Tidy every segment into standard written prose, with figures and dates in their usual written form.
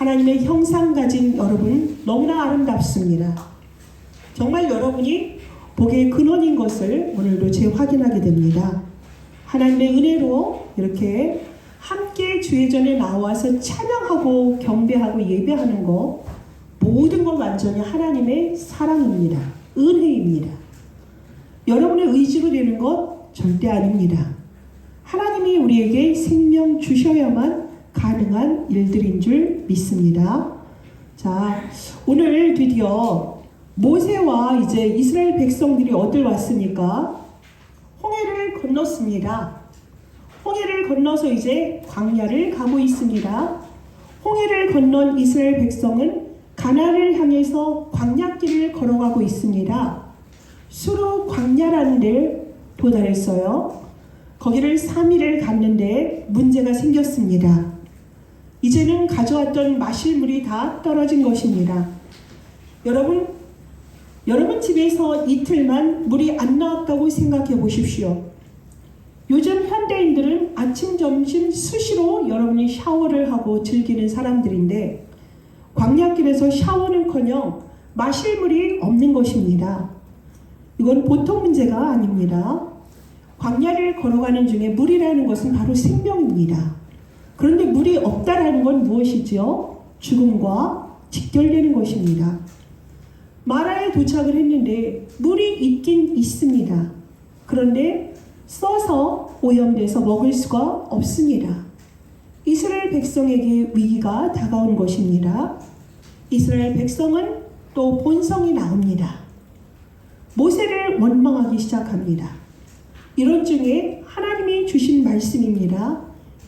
하나님의 형상 가진 여러분 너무나 아름답습니다. 정말 여러분이 복의 근원인 것을 오늘도 재확인하게 됩니다. 하나님의 은혜로 이렇게 함께 주의 전에 나와서 찬양하고 경배하고 예배하는 것, 모든 것 완전히 하나님의 사랑입니다. 은혜입니다. 여러분의 의지로 되는 것 절대 아닙니다. 하나님이 우리에게 생명 주셔야만 가능한 일들인 줄 믿습니다. 자, 오늘 드디어 모세와 이제 이스라엘 백성들이 어딜 왔습니까? 홍해를 건넜습니다. 홍해를 건너서 이제 광야를 가고 있습니다. 홍해를 건넌 이스라엘 백성은 가나안을 향해서 광야길을 걸어가고 있습니다. 수르 광야라는 데를 도달했어요. 거기를 3일을 갔는데 문제가 생겼습니다. 이제는 가져왔던 마실 물이 다 떨어진 것입니다. 여러분 집에서 이틀만 물이 안 나왔다고 생각해 보십시오. 요즘 현대인들은 아침, 점심 수시로 여러분이 샤워를 하고 즐기는 사람들인데 광야길에서 샤워는커녕 마실 물이 없는 것입니다. 이건 보통 문제가 아닙니다. 광야를 걸어가는 중에 물이라는 것은 바로 생명입니다. 그런데 물이 없다라는 건 무엇이죠? 죽음과 직결되는 것입니다. 마라에 도착을 했는데 물이 있긴 있습니다. 그런데 써서 오염돼서 먹을 수가 없습니다. 이스라엘 백성에게 위기가 다가온 것입니다. 이스라엘 백성은 또 본성이 나옵니다. 모세를 원망하기 시작합니다. 이런 중에 하나님이 주신 말씀입니다.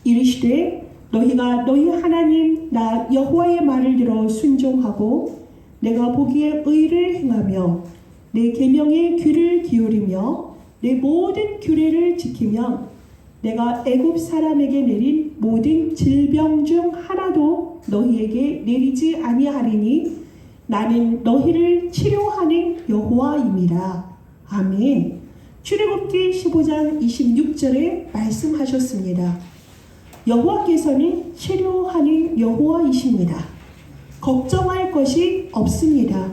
이르시되 너희가 너희 하나님 나 여호와의 말을 들어 순종하고 내가 보기에 의를 행하며 내 계명에 귀를 기울이며 내 모든 규례를 지키면 내가 애굽 사람에게 내린 모든 질병 중 하나도 너희에게 내리지 아니하리니 나는 너희를 치료하는 여호와임이라. 아멘. 출애굽기 15장 26절에 말씀하셨습니다. 여호와께서는 치료하는 여호와이십니다. 걱정할 것이 없습니다.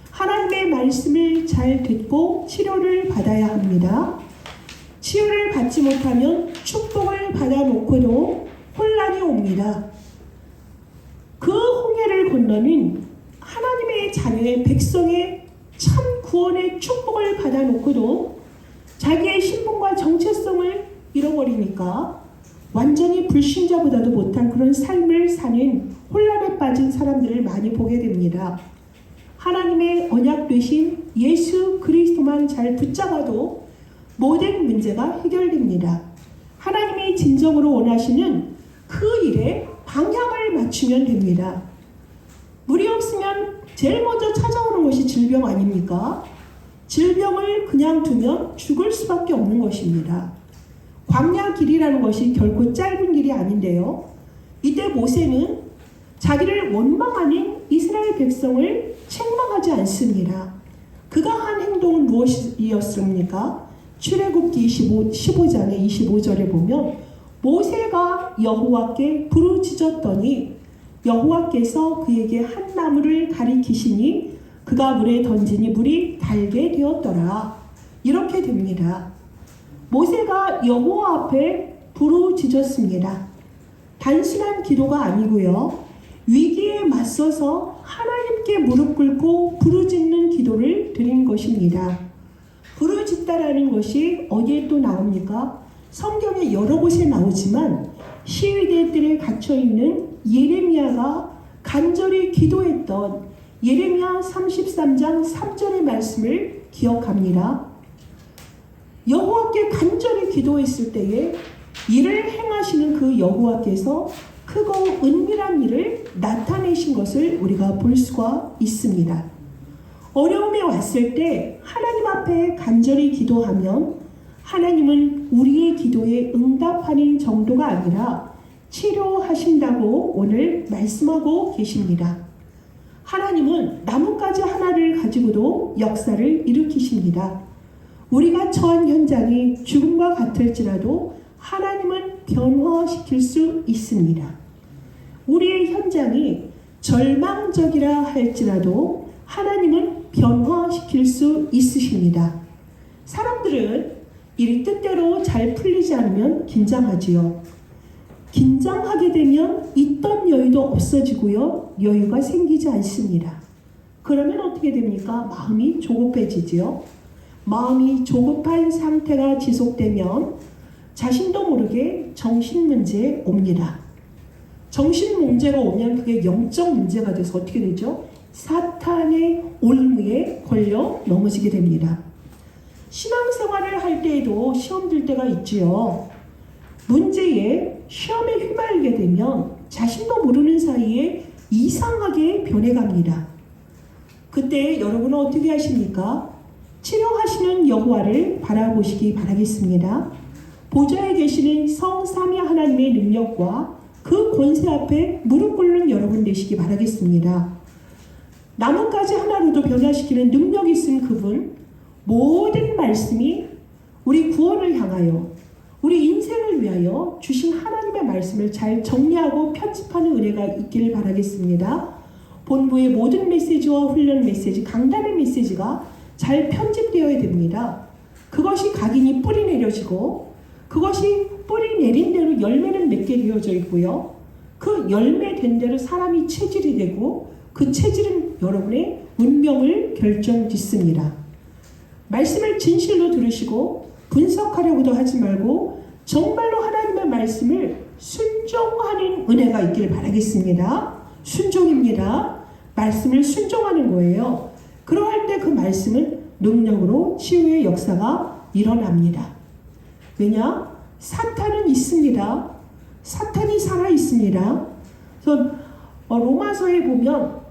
하나님의 말씀을 잘 듣고 치료를 받아야 합니다. 치유를 받지 못하면 축복을 받아놓고도 혼란이 옵니다. 그 홍해를 건너는 하나님의 자녀의 백성의 참 구원의 축복을 받아놓고도 자기의 신분과 정체성을 잃어버리니까 완전히 불신자보다도 못한 그런 삶을 사는 혼란에 빠진 사람들을 많이 보게 됩니다. 하나님의 언약 되신 예수 그리스도만 잘 붙잡아도 모든 문제가 해결됩니다. 하나님이 진정으로 원하시는 그 일에 방향을 맞추면 됩니다. 물이 없으면 제일 먼저 찾아오는 것이 질병 아닙니까? 질병을 그냥 두면 죽을 수밖에 없는 것입니다. 광야 길이라는 것이 결코 짧은 길이 아닌데요. 이때 모세는 자기를 원망하는 이스라엘 백성을 책망하지 않습니다. 그가 한 행동은 무엇이었습니까? 출애굽기 15장의 25절에 보면 모세가 여호와께 부르짖었더니 여호와께서 그에게 한 나무를 가리키시니 그가 물에 던지니 물이 달게 되었더라. 이렇게 됩니다. 모세가 여호와 앞에 부르짖었습니다. 단순한 기도가 아니고요. 위기에 맞서서 하나님께 무릎 꿇고 부르짖는 기도를 드린 것입니다. 부르짖다라는 것이 어디에 또 나옵니까? 성경에 여러 곳에 나오지만 시위대들에 갇혀있는 예레미야가 간절히 기도했던 예레미야 33장 3절의 말씀을 기억합니다. 여호와께 간절히 기도했을 때에 이를 행하시는 그 여호와께서 크고 은밀한 일을 나타내신 것을 우리가 볼 수가 있습니다. 어려움이 왔을 때 하나님 앞에 간절히 기도하면 하나님은 우리의 기도에 응답하는 정도가 아니라 치료하신다고 오늘 말씀하고 계십니다. 하나님은 나뭇가지 하나를 가지고도 역사를 일으키십니다. 우리가 처한 현장이 죽음과 같을지라도 하나님은 변화시킬 수 있습니다. 우리의 현장이 절망적이라 할지라도 하나님은 변화시킬 수 있으십니다. 사람들은 일이 뜻대로 잘 풀리지 않으면 긴장하지요. 긴장하게 되면 있던 여유도 없어지고요. 여유가 생기지 않습니다. 그러면 어떻게 됩니까? 마음이 조급해지지요. 마음이 조급한 상태가 지속되면 자신도 모르게 정신 문제에 옵니다. 정신 문제가 오면 그게 영적 문제가 돼서 어떻게 되죠? 사탄의 올무에 걸려 넘어지게 됩니다. 신앙생활을 할 때에도 시험 들 때가 있지요. 문제에 시험에 휘말리게 되면 자신도 모르는 사이에 이상하게 변해갑니다. 그때 여러분은 어떻게 하십니까? 치료하시는 여호와를 바라보시기 바라겠습니다. 보좌에 계시는 성삼위 하나님의 능력과 그 권세 앞에 무릎 꿇는 여러분 되시기 바라겠습니다. 나뭇가지 하나로도 변화시키는 능력이 있은 그분, 모든 말씀이 우리 구원을 향하여 우리 인생을 위하여 주신 하나님의 말씀을 잘 정리하고 편집하는 은혜가 있기를 바라겠습니다. 본부의 모든 메시지와 훈련 메시지, 강단의 메시지가 잘 편집되어야 됩니다. 그것이 각인이 뿌리 내려지고 그것이 뿌리 내린 대로 열매는 맺게 되어져 있고요. 그 열매 된 대로 사람이 체질이 되고 그 체질은 여러분의 운명을 결정짓습니다. 말씀을 진실로 들으시고 분석하려고도 하지 말고 정말로 하나님의 말씀을 순종하는 은혜가 있기를 바라겠습니다. 순종입니다. 말씀을 순종하는 거예요. 그러할 때 그 말씀은 능력으로 치유의 역사가 일어납니다. 왜냐? 사탄은 있습니다. 사탄이 살아 있습니다. 그래서 로마서에 보면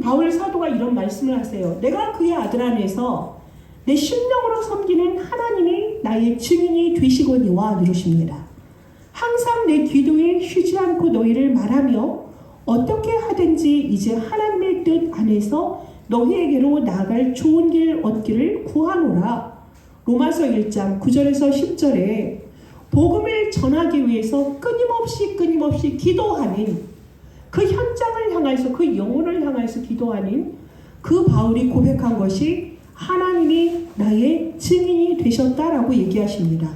바울 사도가 이런 말씀을 하세요. 내가 그의 아들 안에서 내 심령으로 섬기는 하나님이 나의 증인이 되시거니와 누르십니다. 항상 내 기도에 쉬지 않고 너희를 말하며 어떻게 하든지 이제 하나님의 뜻 안에서 너희에게로 나아갈 좋은 길 얻기를 구하노라. 로마서 1장 9절에서 10절에 복음을 전하기 위해서 끊임없이 기도하는 그 현장을 향해서 그 영혼을 향해서 기도하는 그 바울이 고백한 것이 하나님이 나의 증인이 되셨다라고 얘기하십니다.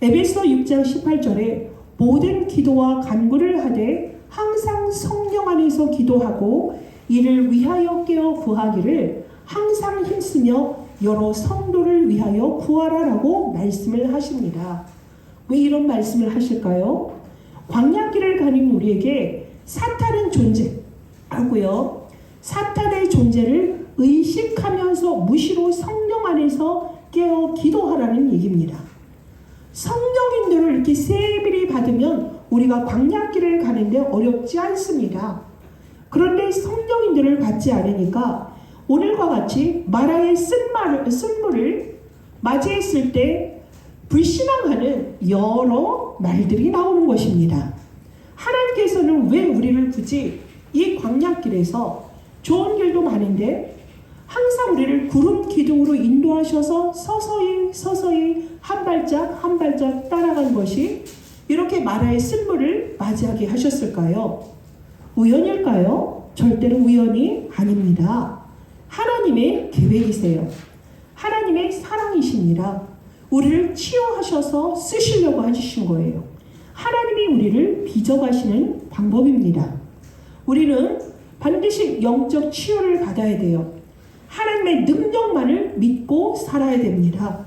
에베소 6장 18절에 모든 기도와 간구를 하되 항상 성령 안에서 기도하고 이를 위하여 깨어 구하기를 항상 힘쓰며 여러 성도를 위하여 구하라라고 말씀을 하십니다. 왜 이런 말씀을 하실까요? 광야길을 가는 우리에게 사탄은 존재하고요. 사탄의 존재를 의식하면서 무시로 성령 안에서 깨어 기도하라는 얘기입니다. 성령인들을 이렇게 세밀히 받으면 우리가 광야길을 가는데 어렵지 않습니다. 그런데 성령인들을 받지 않으니까 오늘과 같이 마라의 쓴물을 맞이했을 때 불신앙하는 여러 말들이 나오는 것입니다. 하나님께서는 왜 우리를 굳이 이 광야길에서 좋은 길도 많은데 항상 우리를 구름 기둥으로 인도하셔서 서서히 한 발짝 따라간 것이 이렇게 마라의 쓴물을 맞이하게 하셨을까요? 우연일까요? 절대로 우연이 아닙니다. 하나님의 계획이세요. 하나님의 사랑이십니다. 우리를 치유하셔서 쓰시려고 하신 거예요. 하나님이 우리를 빚어가시는 방법입니다. 우리는 반드시 영적 치유를 받아야 돼요. 하나님의 능력만을 믿고 살아야 됩니다.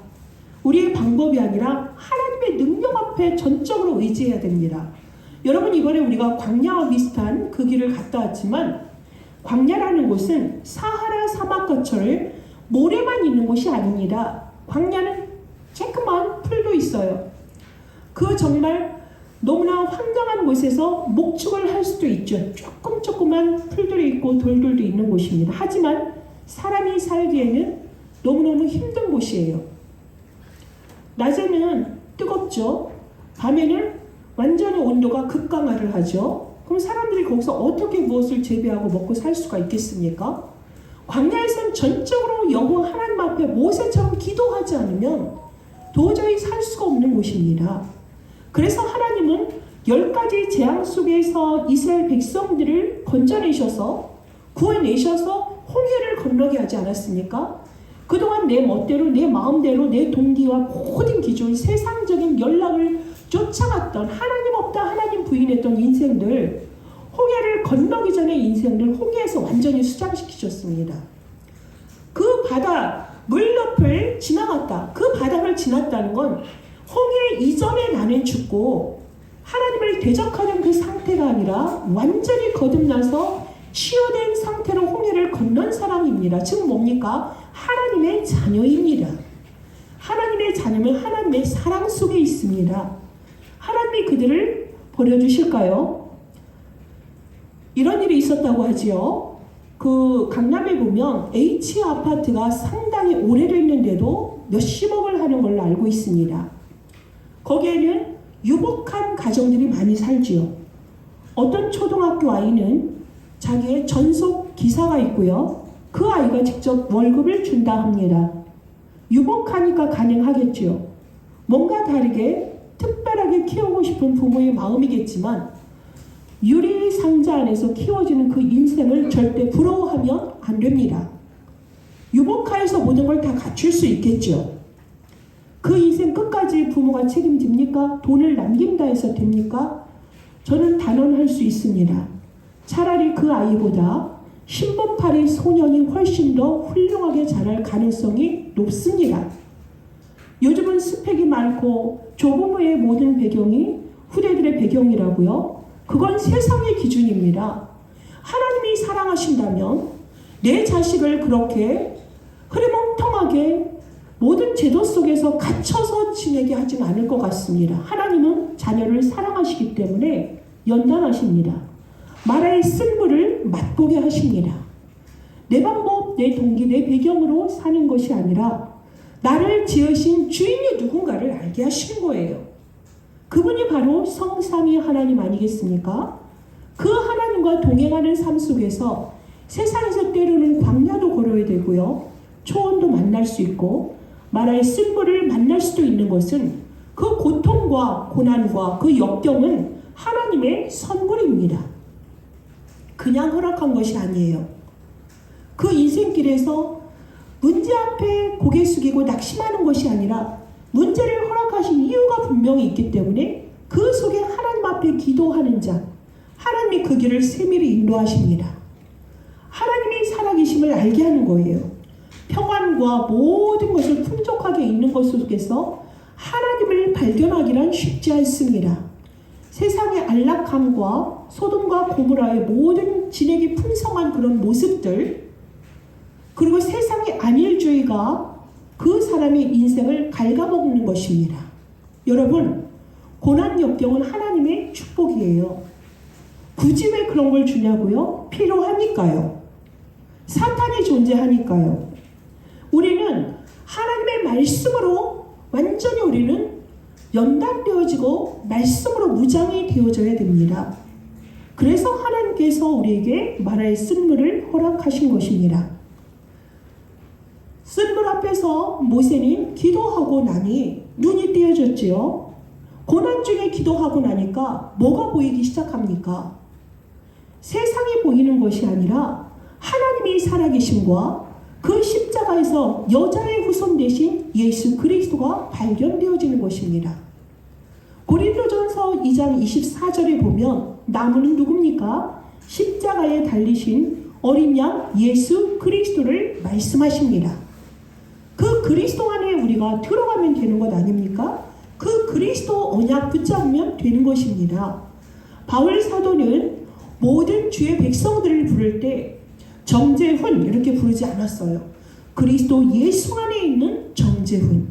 우리의 방법이 아니라 하나님의 능력 앞에 전적으로 의지해야 됩니다. 여러분, 이번에 우리가 광야와 비슷한 그 길을 갔다 왔지만 광야라는 곳은 사하라 사막처럼 모래만 있는 곳이 아닙니다. 광야는 조그만 풀도 있어요. 그 정말 너무나 황량한 곳에서 목축을 할 수도 있죠. 조그만 풀들이 있고 돌들도 있는 곳입니다. 하지만 사람이 살기에는 너무너무 힘든 곳이에요. 낮에는 뜨겁죠. 밤에는 완전히 온도가 극강화를 하죠. 그럼 사람들이 거기서 어떻게 무엇을 재배하고 먹고 살 수가 있겠습니까? 광야에서는 전적으로 여호와 하나님 앞에 모세처럼 기도하지 않으면 도저히 살 수가 없는 곳입니다. 그래서 하나님은 10가지 재앙 속에서 이스라엘 백성들을 건져내셔서 구해내셔서 홍해를 건너게 하지 않았습니까? 그동안 내 멋대로 내 마음대로 내 동기와 모든 기준 세상적인 연락을 쫓아갔던 하나님 없다 하나님 부인했던 인생들 홍해를 건너기 전에 인생들 홍해에서 완전히 수장시키셨습니다. 그 바다 물옆을 지나갔다. 그 바닥을 지났다는 건 홍해 이전에 나는 죽고 하나님을 대적하는 그 상태가 아니라 완전히 거듭나서 치유된 상태로 홍해를 건넌 사람입니다. 즉 뭡니까? 하나님의 자녀입니다. 하나님의 자녀는 하나님의 사랑 속에 있습니다. 하나님이 그들을 버려주실까요? 이런 일이 있었다고 하지요. 그 강남에 보면 H 아파트가 상당히 오래됐는데도 몇십억을 하는 걸로 알고 있습니다. 거기에는 유복한 가정들이 많이 살지요. 어떤 초등학교 아이는 자기의 전속 기사가 있고요. 그 아이가 직접 월급을 준다 합니다. 유복하니까 가능하겠지요. 뭔가 다르게 특별하게 키우고 싶은 부모의 마음이겠지만 유리 상자 안에서 키워지는 그 인생을 절대 부러워하면 안 됩니다. 유복하에서 모든 걸 다 갖출 수 있겠죠. 그 인생 끝까지 부모가 책임집니까? 돈을 남긴다 해서 됩니까? 저는 단언할 수 있습니다. 차라리 그 아이보다 신분팔이 소년이 훨씬 더 훌륭하게 자랄 가능성이 높습니다. 요즘은 스펙이 많고 조부모의 모든 배경이 후대들의 배경이라고요. 그건 세상의 기준입니다. 하나님이 사랑하신다면 내 자식을 그렇게 흐리멍텅하게 모든 제도 속에서 갇혀서 지내게 하진 않을 것 같습니다. 하나님은 자녀를 사랑하시기 때문에 연단하십니다. 마라의 쓴물을 맛보게 하십니다. 내 방법, 내 동기, 내 배경으로 사는 것이 아니라 나를 지으신 주인이 누군가를 알게 하시는 거예요. 그분이 바로 성삼위 하나님 아니겠습니까? 그 하나님과 동행하는 삶 속에서 세상에서 때로는 광야도 걸어야 되고요. 초원도 만날 수 있고 마라의 쓴물을 만날 수도 있는 것은 그 고통과 고난과 그 역경은 하나님의 선물입니다. 그냥 허락한 것이 아니에요. 그 인생길에서 문제 앞에 고개 숙이고 낙심하는 것이 아니라 문제를 허락하신 이유가 분명히 있기 때문에 그 속에 하나님 앞에 기도하는 자, 하나님이 그 길을 세밀히 인도하십니다. 하나님이 살아계심을 알게 하는 거예요. 평안과 모든 것을 풍족하게 있는 것 속에서 하나님을 발견하기란 쉽지 않습니다. 세상의 안락함과 소돔과 고모라의 모든 지내기 풍성한 그런 모습들, 그리고 세상의 안일주의가 그 사람의 인생을 갉아먹는 것입니다. 여러분, 고난 역경은 하나님의 축복이에요. 굳이 왜 그런 걸 주냐고요? 필요하니까요. 사탄이 존재하니까요. 우리는 하나님의 말씀으로 완전히 우리는 연단되어지고 말씀으로 무장이 되어져야 됩니다. 그래서 하나님께서 우리에게 마라의 쓴물을 허락하신 것입니다. 쓴물 앞에서 모세는 기도하고 나니 눈이 띄어졌지요. 고난 중에 기도하고 나니까 뭐가 보이기 시작합니까? 세상이 보이는 것이 아니라 하나님이 살아계심과 그 십자가에서 여자의 후손 되신 예수 그리스도가 발견되어지는 것입니다. 고린도전서 2장 24절에 보면 나무는 누굽니까? 십자가에 달리신 어린 양 예수 그리스도를 말씀하십니다. 그 그리스도 안에 우리가 들어가면 되는 것 아닙니까? 그 그리스도 언약 붙잡으면 되는 것입니다. 바울 사도는 모든 주의 백성들을 부를 때 정재훈 이렇게 부르지 않았어요. 그리스도 예수 안에 있는 정재훈,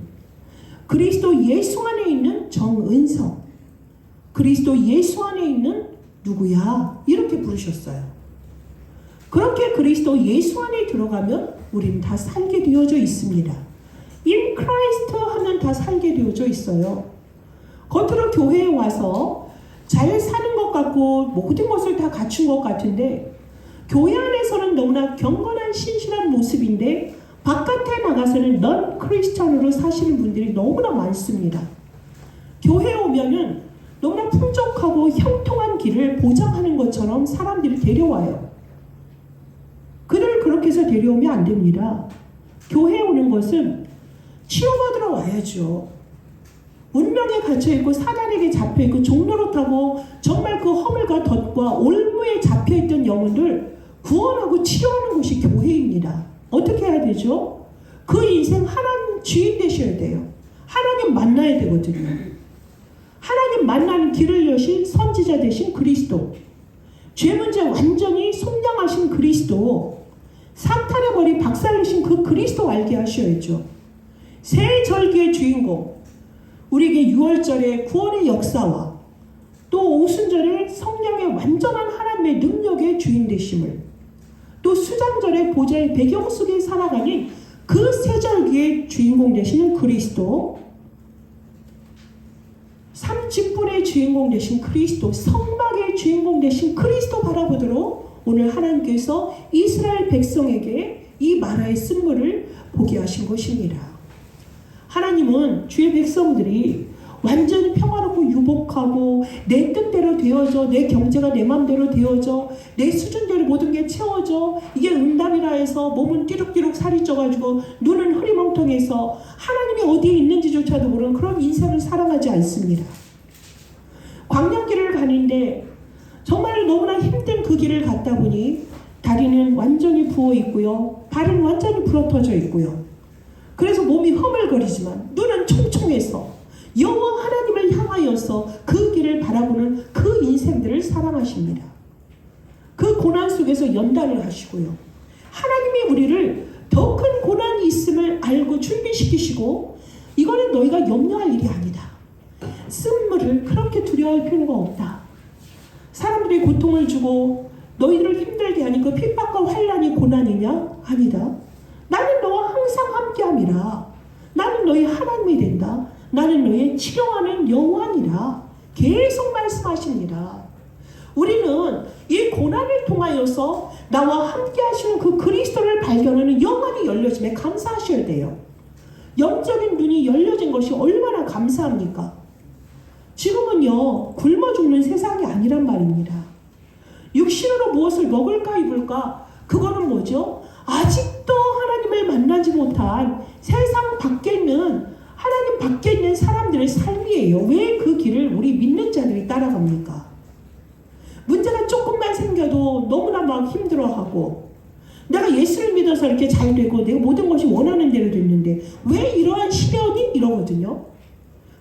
그리스도 예수 안에 있는 정은성, 그리스도 예수 안에 있는 누구야 이렇게 부르셨어요. 그렇게 그리스도 예수 안에 들어가면 우리는 다 살게 되어져 있습니다. In Christ 하면 다 살게 되어져 있어요. 겉으로 교회에 와서 잘 사는 것 같고 모든 것을 다 갖춘 것 같은데 교회 안에서는 너무나 경건한 신실한 모습인데 바깥에 나가서는 넌 크리스찬으로 사시는 분들이 너무나 많습니다. 교회에 오면은 너무나 풍족하고 형통한 길을 보장하는 것처럼 사람들이 데려와요. 그들을 그렇게 해서 데려오면 안 됩니다. 교회에 오는 것은 치유받으러 와야죠. 운명에 갇혀있고 사단에게 잡혀있고 종로로 타고 정말 그 허물과 덫과 올무에 잡혀있던 영혼들 구원하고 치유하는 곳이 교회입니다. 어떻게 해야 되죠? 그 인생 하나님 주인 되셔야 돼요. 하나님 만나야 되거든요. 하나님 만나는 길을 여신 선지자 되신 그리스도, 죄 문제 완전히 속량하신 그리스도, 사탄의 머리 박살내신 그 그리스도 알게 하셔야죠. 새 절기의 주인공, 우리에게 6월절의 구원의 역사와 또 오순절의 성령의 완전한 하나님의 능력의 주인 되심을, 또 수장절의 보좌의 배경 속에 살아가는 그 새 절기의 주인공 되시는 그리스도, 삼직분의 주인공 되신 그리스도, 성막의 주인공 되신 그리스도 바라보도록 오늘 하나님께서 이스라엘 백성에게 이 마라의 쓴물을 보게 하신 것입니다. 하나님은 주의 백성들이 완전히 평화롭고 유복하고 내 뜻대로 되어져, 내 경제가 내 마음대로 되어져, 내 수준대로 모든 게 채워져, 이게 응답이라 해서 몸은 띠룩띠룩 살이 쪄가지고 눈은 흐리멍텅해서 하나님이 어디에 있는지조차도 모르는 그런 인생을 살아가지 않습니다. 광야길을 가는데 정말 너무나 힘든 그 길을 갔다 보니 다리는 완전히 부어 있고요, 발은 완전히 부러터져 있고요. 그래서 몸이 허물거리지만 눈은 총총해서 여호와 하나님을 향하여서 그 길을 바라보는 그 인생들을 사랑하십니다. 그 고난 속에서 연단을 하시고요, 하나님이 우리를 더 큰 고난이 있음을 알고 준비시키시고, 이거는 너희가 염려할 일이 아니다. 쓴물을 그렇게 두려워할 필요가 없다. 사람들이 고통을 주고 너희들을 힘들게 하니 그 핍박과 환난이 고난이냐? 아니다. 나는 너와 항상 함께함이라. 나는 너희 하나님이 된다. 나는 너의 치료하는 여호와니라. 계속 말씀하십니다. 우리는 이 고난을 통하여서 나와 함께 하시는 그 그리스도를 발견하는 영안이 열려짐에 감사하셔야 돼요. 영적인 눈이 열려진 것이 얼마나 감사합니까? 지금은요, 굶어 죽는 세상이 아니란 말입니다. 육신으로 무엇을 먹을까 입을까, 그거는 뭐죠? 아직도 하나님을 만나지 못한 세상 밖에 있는, 하나님 밖에 있는 사람들의 삶이에요. 왜 그 길을 우리 믿는 자들이 따라갑니까? 문제가 조금만 생겨도 너무나 막 힘들어하고, 내가 예수를 믿어서 이렇게 잘 되고 내가 모든 것이 원하는 대로 됐는데 왜 이러한 시련이? 이러거든요.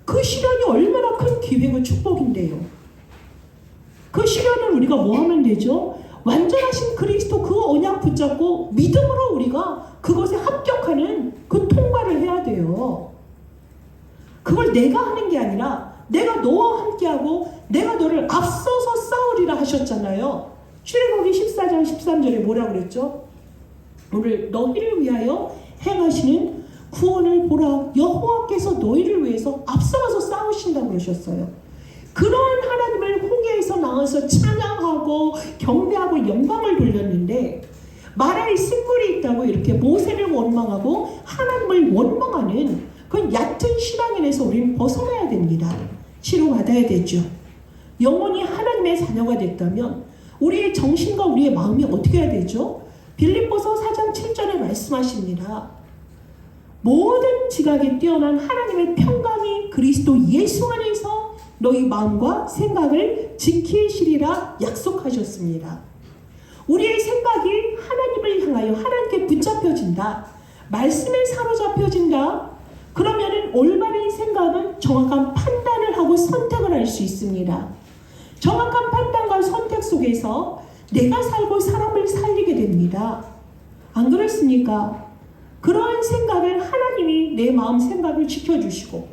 그 시련이 얼마나 큰 기회고 축복인데요. 그 시련을 우리가 뭐 하면 되죠? 완전하신 그리스도 그 언약 붙잡고 믿음으로 우리가 그것에 합격하는 그 통과를 해야 돼요. 그걸 내가 하는 게 아니라 내가 너와 함께하고 내가 너를 앞서서 싸우리라 하셨잖아요. 출애굽기 14장 13절에 뭐라 그랬죠? 오늘 너희를 위하여 행하시는 구원을 보라. 여호와께서 너희를 위해서 앞서가서 싸우신다고 그러셨어요. 그런 하나님을 홍해에서 나와서 찬양하고 경배하고 영광을 돌렸는데, 마라의 쓴물이 있다고 이렇게 모세를 원망하고 하나님을 원망하는 그런 얕은 신앙인에서 우리는 벗어나야 됩니다. 치료받아야 되죠. 영원히 하나님의 자녀가 됐다면 우리의 정신과 우리의 마음이 어떻게 해야 되죠? 빌립보서 4장 7절에 말씀하십니다. 모든 지각에 뛰어난 하나님의 평강이 그리스도 예수 안에서 너희 마음과 생각을 지키시리라 약속하셨습니다. 우리의 생각이 하나님을 향하여 하나님께 붙잡혀진다, 말씀에 사로잡혀진다, 그러면은 올바른 생각은 정확한 판단을 하고 선택을 할 수 있습니다. 정확한 판단과 선택 속에서 내가 살고 사람을 살리게 됩니다. 안 그렇습니까? 그러한 생각을 하나님이 내 마음 생각을 지켜주시고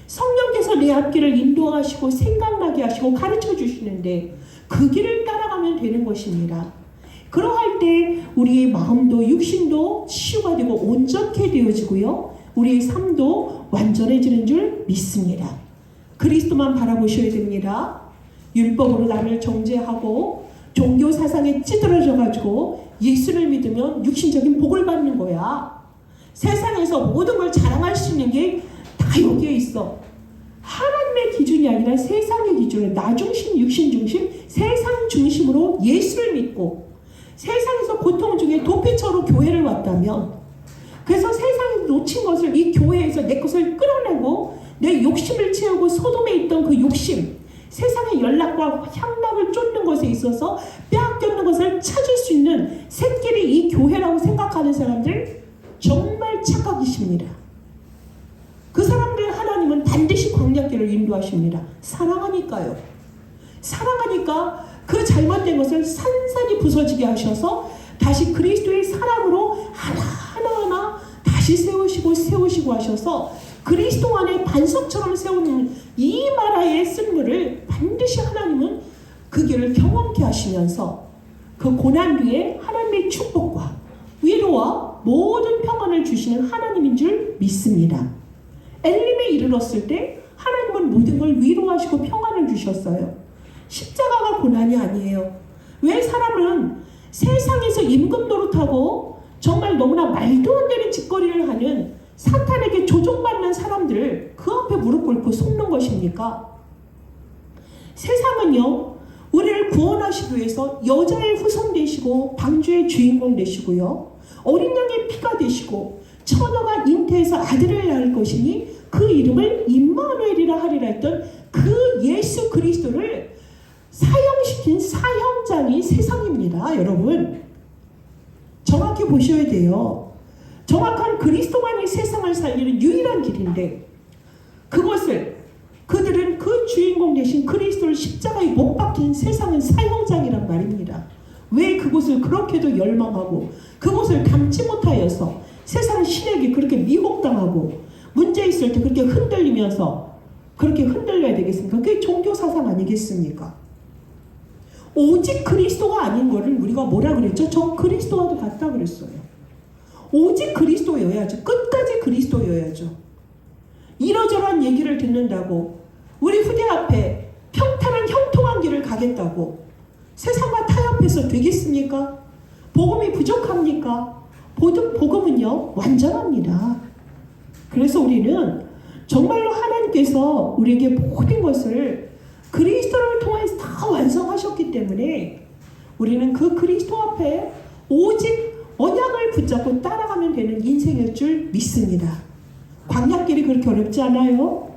성령께서 내 앞길을 인도하시고 생각나게 하시고 가르쳐 주시는데 그 길을 따라가면 되는 것입니다. 그러할 때 우리의 마음도 육신도 치유가 되고 온전케 되어지고요, 우리의 삶도 완전해지는 줄 믿습니다. 그리스도만 바라보셔야 됩니다. 율법으로 나를 정죄하고 종교 사상에 찌들어져가지고 예수를 믿으면 육신적인 복을 받는 거야. 세상에서 모든 걸 자랑할 수 있는 게 다 여기에 있어. 하나님 하나님의 기준이 아니라 세상의 기준으로 나 중심, 육신 중심, 세상 중심으로 예수를 믿고 세상에서 고통 중에 도피처로 교회를 왔다면, 그래서 세상에서 놓친 것을 이 교회에서 내 것을 끌어내고 내 욕심을 채우고 소돔에 있던 그 욕심, 세상의 연락과 향락을 쫓는 것에 있어서 빼앗겼는 것을 찾을 수 있는 샛길이 이 교회라고 생각하는 사람들 정말 착각이십니다. 그 사람들 하나님은 반드시 광야길을 인도하십니다. 사랑하니까요. 사랑하니까 그 잘못된 것을 산산이 부서지게 하셔서 다시 그리스도의 사랑으로 하나하나 다시 세우시고 하셔서 그리스도 안에 반석처럼 세우는 이 나라의 쓴물을 반드시 하나님은 그 길을 경험케 하시면서 그 고난 뒤에 하나님의 축복과 위로와 모든 평안을 주시는 하나님인 줄 믿습니다. 엘림에 이르렀을 때 하나님은 모든 걸 위로하시고 평안을 주셨어요. 십자가가 고난이 아니에요. 왜 사람은 세상에서 임금 노릇하고 정말 너무나 말도 안 되는 짓거리를 하는 사탄에게 조종받는 사람들 그 앞에 무릎 꿇고 속는 것입니까? 세상은요, 우리를 구원하시기 위해서 여자의 후손 되시고 방주의 주인공 되시고요, 어린 양의 피가 되시고 처녀가 잉태해서 아들을 낳을 것이니 그 이름을 임마누엘이라 하리라 했던 그 예수 그리스도를 사형시킨 사형장이 세상입니다. 여러분 정확히 보셔야 돼요. 정확한 그리스도만이 세상을 살리는 유일한 길인데, 그것을 그들은 그 주인공 대신 그리스도를 십자가에 못 박힌 세상은 사형장이란 말입니다. 왜 그곳을 그렇게도 열망하고 그곳을 담지 못하여서 세상 신에게 그렇게 미혹당하고 문제 있을 때 그렇게 흔들리면서 그렇게 흔들려야 되겠습니까? 그게 종교 사상 아니겠습니까? 오직 그리스도가 아닌 거를 우리가 뭐라 그랬죠? 저 그리스도와도 같다 그랬어요. 오직 그리스도여야죠. 끝까지 그리스도여야죠. 이러저러한 얘기를 듣는다고 우리 후대 앞에 평탄한 형통한 길을 가겠다고 세상과 타협해서 되겠습니까? 복음이 부족합니까? 복음은요 완전합니다. 그래서 우리는 정말로 하나님께서 우리에게 모든 것을 그리스도를 통해서 다 완성하셨기 때문에 우리는 그 그리스도 앞에 오직 언약을 붙잡고 따라가면 되는 인생일 줄 믿습니다. 광야길이 그렇게 어렵지 않아요?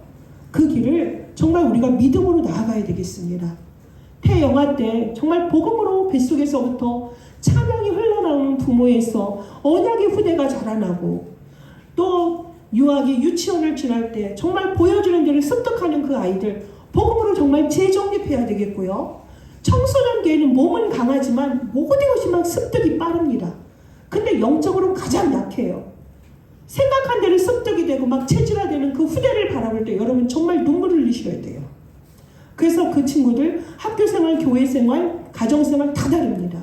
그 길을 정말 우리가 믿음으로 나아가야 되겠습니다. 태영아 때 정말 복음으로 뱃속에서부터 찬양이 흘러나오는 부모에서 언약의 후대가 자라나고, 또 유아기 유치원을 지날 때 정말 보여주는 대로 습득하는 그 아이들 복음으로 정말 재정립해야 되겠고요. 청소년기에는 몸은 강하지만 모든 것이 막 습득이 빠릅니다. 근데 영적으로 가장 약해요. 생각한 대로 습득이 되고 막 체질화되는 그 후대를 바라볼 때 여러분 정말 눈물을 흘리셔야 돼요. 그래서 그 친구들 학교생활, 교회생활, 가정생활 다 다릅니다.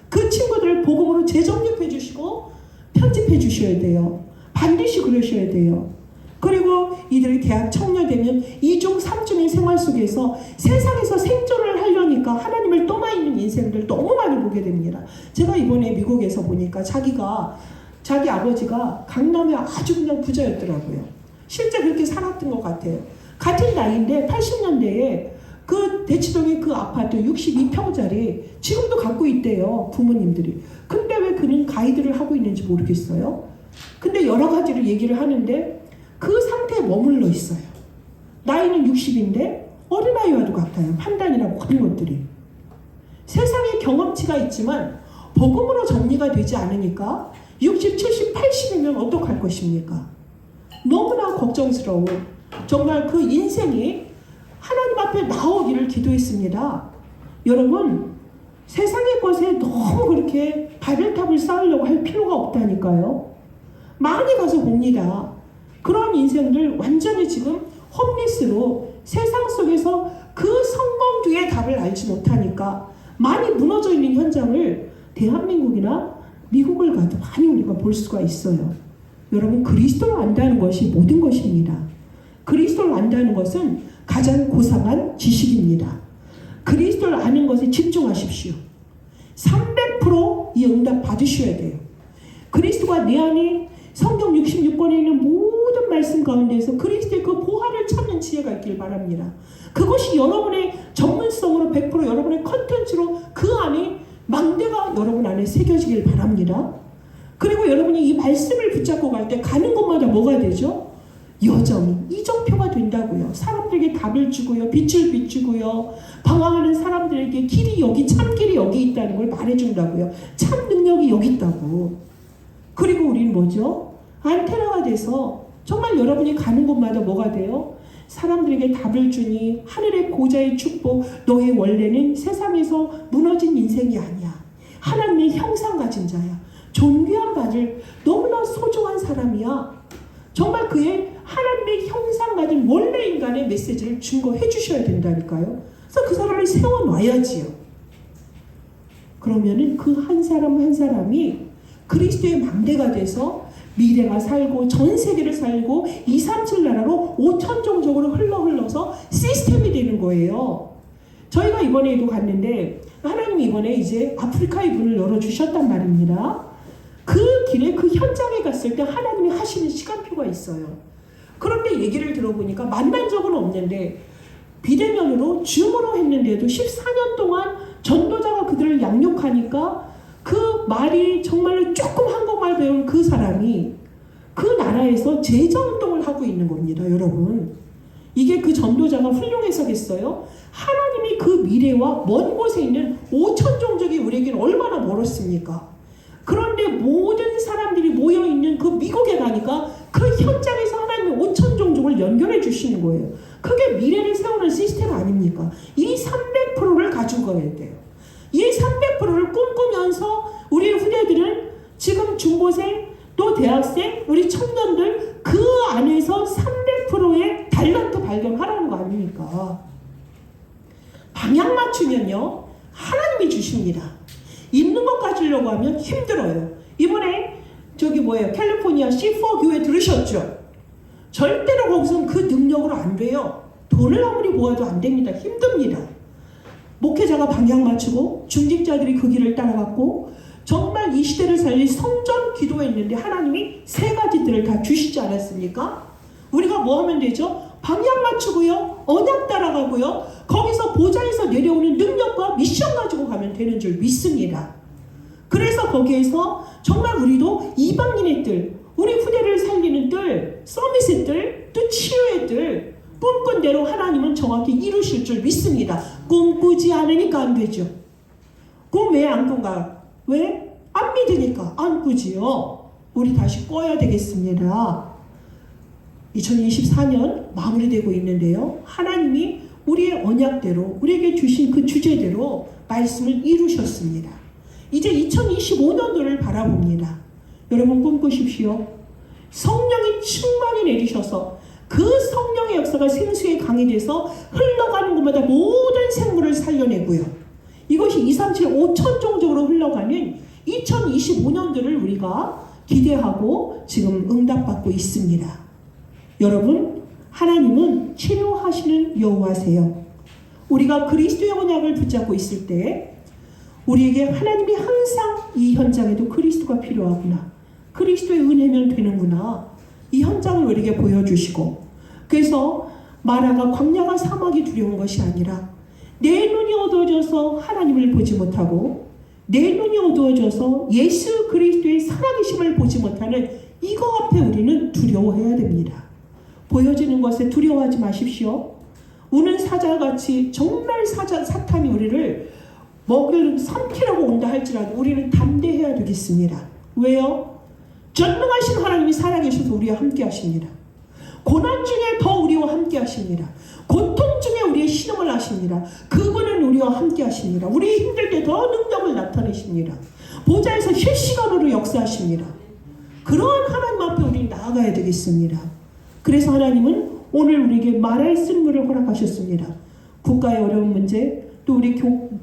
그 친구들을 복음으로 재정립해 주시고 편집해 주셔야 돼요. 반드시 그러셔야 돼요. 그리고 이들이 대학 청년되면 2중 3중의 생활 속에서 세상에서 생존을 하려니까 하나님을 떠나 있는 인생들 너무 많이 보게 됩니다. 제가 이번에 미국에서 보니까 자기 아버지가 강남에 아주 그냥 부자였더라고요. 실제 그렇게 살았던 것 같아요. 같은 나이인데 80년대에 그 대치동의 그 아파트 62평짜리 지금도 갖고 있대요, 부모님들이. 근데 왜 그는 가이드를 하고 있는지 모르겠어요. 근데 여러 가지를 얘기를 하는데 그 상태에 머물러 있어요. 나이는 60인데 어린아이와도 같아요. 판단이나 모든 것들이. 세상에 경험치가 있지만 복음으로 정리가 되지 않으니까 60, 70, 80이면 어떡할 것입니까? 너무나 걱정스러운 정말 그 인생이 하나님 앞에 나오기를 기도했습니다. 여러분 세상의 것에 너무 그렇게 바벨탑을 쌓으려고 할 필요가 없다니까요. 많이 가서 봅니다. 그런 인생들 완전히 지금 홈리스로 세상 속에서 그 성공주의 답을 알지 못하니까 많이 무너져 있는 현장을 대한민국이나 미국을 가도 많이 우리가 볼 수가 있어요. 여러분 그리스도를 안다는 것이 모든 것입니다. 그리스도를 안다는 것은 가장 고상한 지식입니다. 그리스도를 아는 것에 집중하십시오. 300%이 응답 받으셔야 돼요. 그리스도가 내 안에 성경 66권에 있는 모든 하나님 말씀 가운데서 그리스도의 그 보화를 찾는 지혜가 있길 바랍니다. 그것이 여러분의 전문성으로 100% 여러분의 컨텐츠로 그 안에 망대가 여러분 안에 새겨지길 바랍니다. 그리고 여러분이 이 말씀을 붙잡고 갈 때 가는 곳마다 뭐가 되죠? 여정이 이정표가 된다고요. 사람들에게 답을 주고요. 빛을 비추고요. 방황하는 사람들에게 길이 여기, 참길이 여기 있다는 걸 말해준다고요. 참 능력이 여기 있다고. 그리고 우리는 뭐죠? 안테나가 돼서 정말 여러분이 가는 곳마다 뭐가 돼요? 사람들에게 답을 주니 하늘의 보좌의 축복, 너의 원래는 세상에서 무너진 인생이 아니야. 하나님의 형상 가진 자야. 존귀한 받을 너무나 소중한 사람이야. 정말 그의 하나님의 형상 가진 원래 인간의 메시지를 증거해 주셔야 된다니까요. 그래서 그 사람을 세워놔야지요. 그러면은 그 한 사람 한 사람이 그리스도의 망대가 돼서 미래가 살고 전 세계를 살고 237 나라로 5천종족으로 흘러서 시스템이 되는 거예요. 저희가 이번에도 갔는데 하나님이 이번에 이제 아프리카의 문을 열어주셨단 말입니다. 그 길에 그 현장에 갔을 때 하나님이 하시는 시간표가 있어요. 그런데 얘기를 들어보니까 만난 적은 없는데 비대면으로 줌으로 했는데도 14년 동안 전도자가 그들을 양육하니까 그 말이 정말로 조금 한국말 배운 그 사람이 그 나라에서 재정운동을 하고 있는 겁니다. 여러분, 이게 그 전도자가 훌륭해서겠어요? 하나님이 그 미래와 먼 곳에 있는 5천 종족이 우리에게는 얼마나 멀었습니까? 그런데 모든 사람들이 모여있는 그 미국에 가니까 그 현장에서 하나님이 5천 종족을 연결해 주시는 거예요. 그게 미래를 세우는 시스템 아닙니까? 이 300%를 가지고 가야 돼요. 이 300%를 꿈꾸면서 우리 후대들은 지금 중고생 또 대학생 우리 청년들 그 안에서 300%의 달란트 발견하라는 거 아닙니까? 방향 맞추면요 하나님이 주십니다. 있는 것 가지려고 하면 힘들어요. 이번에 캘리포니아 C4 교회 들으셨죠? 절대로 거기서는 그 능력으로 안 돼요. 돈을 아무리 모아도 안 됩니다. 힘듭니다. 목회자가 방향 맞추고 중직자들이 그 길을 따라갔고 정말 이 시대를 살릴 성전 기도했는데 하나님이 세 가지들을 다 주시지 않았습니까? 우리가 뭐 하면 되죠? 방향 맞추고요. 언약 따라가고요. 거기서 보좌에서 내려오는 능력과 미션 가지고 가면 되는 줄 믿습니다. 그래서 거기에서 정말 우리도 이방인의 뜰, 우리 후대를 살리는 뜰, 서밋의 뜰, 또 치유의 뜰 꿈꾼 대로 하나님은 정확히 이루실 줄 믿습니다. 꿈꾸지 않으니까 안 되죠. 꿈 왜 안 꾼가? 왜? 안 믿으니까 안 꾸지요. 우리 다시 꿔야 되겠습니다. 2024년 마무리되고 있는데요. 하나님이 우리의 언약대로 우리에게 주신 그 주제대로 말씀을 이루셨습니다. 이제 2025년도를 바라봅니다. 여러분 꿈꾸십시오. 성령이 충만히 내리셔서 그 성령의 역사가 생수에 강이 돼서 흘러가는 곳마다 모든 생물을 살려내고요. 이것이 237 5천 종족으로 흘러가는 2025년도를 우리가 기대하고 지금 응답받고 있습니다. 여러분, 하나님은 치료하시는 여호와세요. 우리가 그리스도의 언약을 붙잡고 있을 때 우리에게 하나님이 항상 이 현장에도 그리스도가 필요하구나. 그리스도의 은혜면 되는구나. 이 현장을 우리에게 보여주시고 그래서 마라가 광야가 사막이 두려운 것이 아니라 내 눈이 어두워져서 하나님을 보지 못하고 내 눈이 어두워져서 예수 그리스도의 살아계심을 보지 못하는 이거 앞에 우리는 두려워해야 됩니다. 보여지는 것에 두려워하지 마십시오. 우는 사자같이 정말 사탄이 우리를 먹을 삼키라고 온다 할지라도 우리는 담대해야 되겠습니다. 왜요? 전능하신 하나님이 살아계셔서 우리와 함께 하십니다. 고난 중에 더 우리와 함께 하십니다. 고통 중에 우리의 신음을 하십니다. 그분은 우리와 함께 하십니다. 우리 힘들 때 더 능력을 나타내십니다. 보좌에서 실시간으로 역사하십니다. 그러한 하나님 앞에 우리는 나아가야 되겠습니다. 그래서 하나님은 오늘 우리에게 말할 쓴물을 허락하셨습니다. 국가의 어려운 문제, 또 우리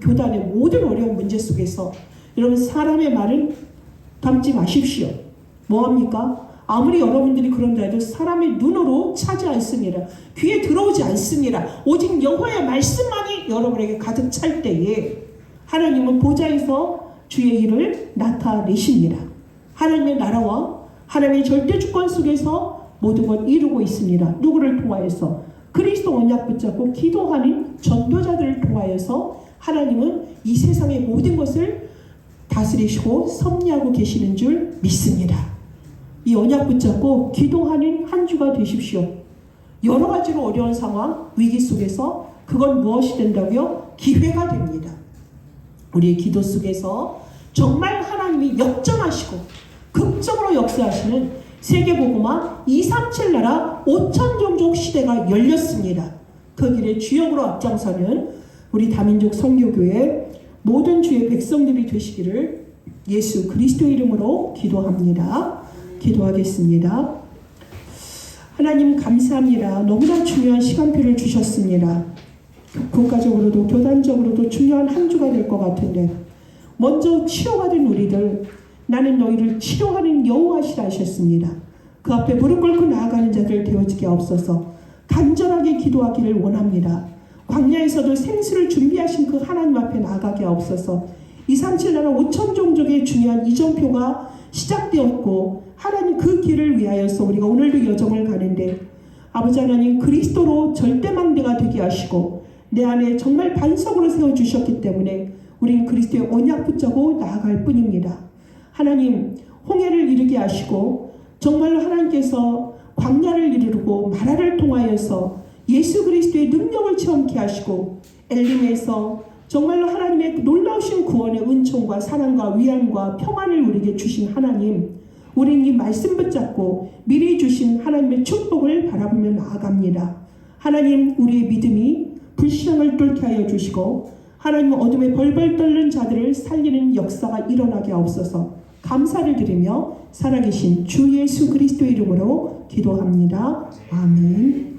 교단의 모든 어려운 문제 속에서 여러분 사람의 말은 담지 마십시오. 뭐합니까? 아무리 여러분들이 그런다 해도 사람의 눈으로 차지 않습니다. 귀에 들어오지 않습니다. 오직 여호와의 말씀만이 여러분에게 가득 찰 때에 하나님은 보좌에서 주의 일을 나타내십니다. 하나님의 나라와 하나님의 절대 주권 속에서 모든 걸 이루고 있습니다. 누구를 통하여서? 그리스도 언약 붙잡고 기도하는 전도자들을 통하여서 하나님은 이 세상의 모든 것을 다스리시고 섭리하고 계시는 줄 믿습니다. 이 언약 붙잡고 기도하는 한 주가 되십시오. 여러 가지로 어려운 상황, 위기 속에서 그건 무엇이 된다고요? 기회가 됩니다. 우리의 기도 속에서 정말 하나님이 역전하시고 극적으로 역사하시는 세계복음화 237 나라 5천 종족 시대가 열렸습니다. 그 길에 주역으로 앞장서는 우리 다민족 선교교회 모든 주의 백성들이 되시기를 예수 그리스도 이름으로 기도합니다. 기도하겠습니다. 하나님 감사합니다. 너무나 중요한 시간표를 주셨습니다. 국가적으로도 교단적으로도 중요한 한 주가 될 것 같은데 먼저 치료가 된 우리들, 나는 너희를 치료하는 여호와시라 하셨습니다. 그 앞에 무릎 꿇고 나아가는 자들 되어지게 없어서 간절하게 기도하기를 원합니다. 광야에서도 생수를 준비하신 그 하나님 앞에 나아가게 없어서 237 나라 5천 종족의 중요한 이정표가 시작되었고 하나님 그 길을 위하여서 우리가 오늘도 여정을 가는데 아버지 하나님 그리스도로 절대망대가 되게 하시고 내 안에 정말 반석으로 세워주셨기 때문에 우린 그리스도의 언약 붙잡고 나아갈 뿐입니다. 하나님 홍해를 이루게 하시고 정말로 하나님께서 광야를 이루고 마라를 통하여서 예수 그리스도의 능력을 체험케 하시고 엘림에서 정말로 하나님의 놀라우신 구원의 은총과 사랑과 위안과 평안을 우리에게 주신 하나님, 우리는 이 말씀 붙잡고 미리 주신 하나님의 축복을 바라보며 나아갑니다. 하나님 우리의 믿음이 불신앙을 뚫게 하여 주시고 하나님 어둠에 벌벌 떨는 자들을 살리는 역사가 일어나게 하옵소서. 감사를 드리며 살아계신 주 예수 그리스도 이름으로 기도합니다. 아멘.